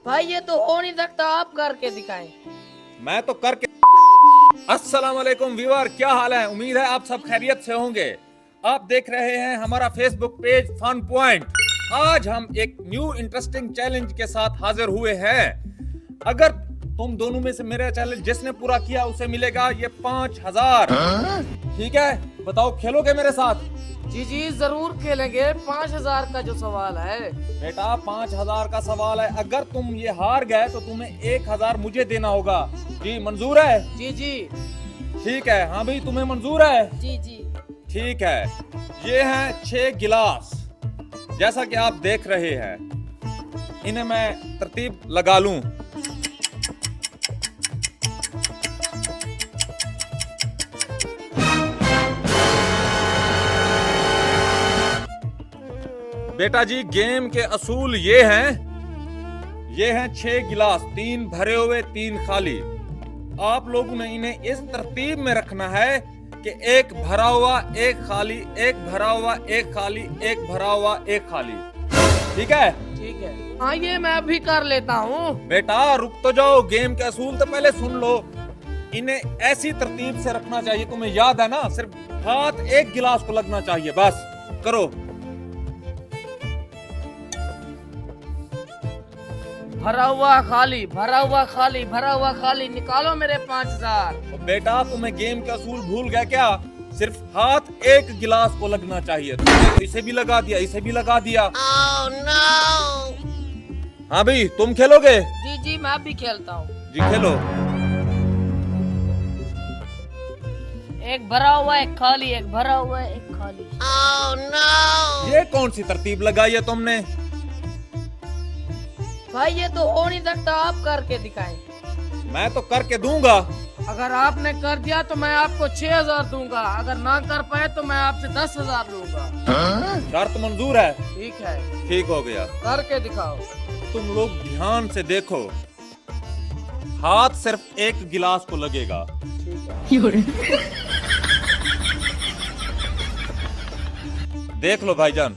भाई ये तो हो नहीं सकता, आप करके दिखाएं। मैं तो करके। अस्सलाम वालेकुम व्यूअर, क्या हाल है? उम्मीद है आप सब खैरियत से होंगे। आप देख रहे हैं हमारा फेसबुक पेज फन पॉइंट। आज हम एक न्यू इंटरेस्टिंग चैलेंज के साथ हाजिर हुए हैं। अगर तुम दोनों में से मेरा चैलेंज जिसने पूरा किया उसे मिलेगा ये 5000। ठीक है, बताओ खेलोगे मेरे साथ? जी जी जरूर खेलेंगे। 5000 का जो सवाल है बेटा 5000 का सवाल है। अगर तुम ये हार गए तो तुम्हें 1000 मुझे देना होगा। जी मंजूर है? जी जी ठीक है। हाँ भाई, तुम्हें मंजूर है? जी जी। ठीक है। ये हैं 6 गिलास, जैसा कि आप देख रहे हैं। इन्हें मैं तरतीब लगा लूं। बेटा जी, गेम के असूल ये हैं 6 गिलास, 3 भरे हुए 3 खाली। आप लोगों ने इन्हें इस तरतीब में रखना है कि एक भरा हुआ एक खाली, एक भरा हुआ एक खाली, एक भरा हुआ एक खाली। ठीक है? ठीक है। हाँ ये मैं भी कर लेता हूँ। बेटा रुक तो जाओ, गेम के असूल तो पहले सुन लो। इन्हें ऐसी तरतीब से रखना चाहिए, तुम्हें याद है ना? सिर्फ हाथ एक गिलास को लगना चाहिए, बस करो। भरा हुआ खाली, भरा हुआ खाली, भरा हुआ खाली। निकालो मेरे 5000। बेटा तुम्हें गेम के असूल भूल गया क्या? सिर्फ हाथ एक गिलास को लगना चाहिए। तुमने इसे भी लगा दिया, इसे भी लगा दिया। Oh, no! हाँ भाई, तुम खेलोगे? जी जी मैं भी खेलता हूँ। जी खेलो। एक भरा हुआ एक खाली, एक भरा हुआ एक खाली। Oh, no! ये कौन सी तरतीब लगाई है तुमने? भाई ये तो हो नहीं सकता, आप करके दिखाएं। मैं तो करके दूंगा। अगर आपने कर दिया तो मैं आपको 6000 दूंगा। अगर ना कर पाए तो मैं आपसे 10000 लूंगा। शर्त मंजूर है? ठीक है। ठीक हो गया। करके दिखाओ। तुम लोग ध्यान से देखो, हाथ सिर्फ एक गिलास को लगेगा। देख लो भाईजान,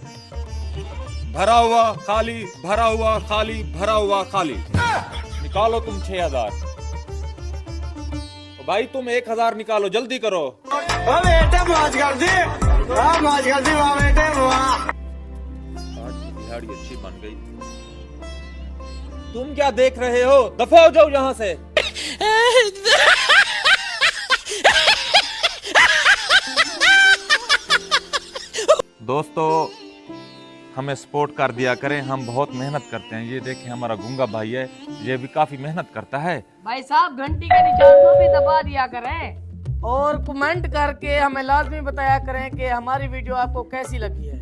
भरा हुआ खाली, भरा हुआ खाली, भरा हुआ खाली। निकालो तुम 6000। भाई तुम 1000 निकालो, जल्दी करो। बेटे मौज कर दी, मौज कर दी बेटे। आज की दिहाड़ी अच्छी बन गई। तुम क्या देख रहे हो? दफा हो जाओ यहाँ से। दोस्तों हमें सपोर्ट कर दिया करें, हम बहुत मेहनत करते हैं। ये देखें हमारा गूंगा भाई है, ये भी काफी मेहनत करता है। भाई साहब घंटी के निशान को भी दबा दिया करें और कमेंट करके हमें लाजमी बताया करें कि हमारी वीडियो आपको कैसी लगी है।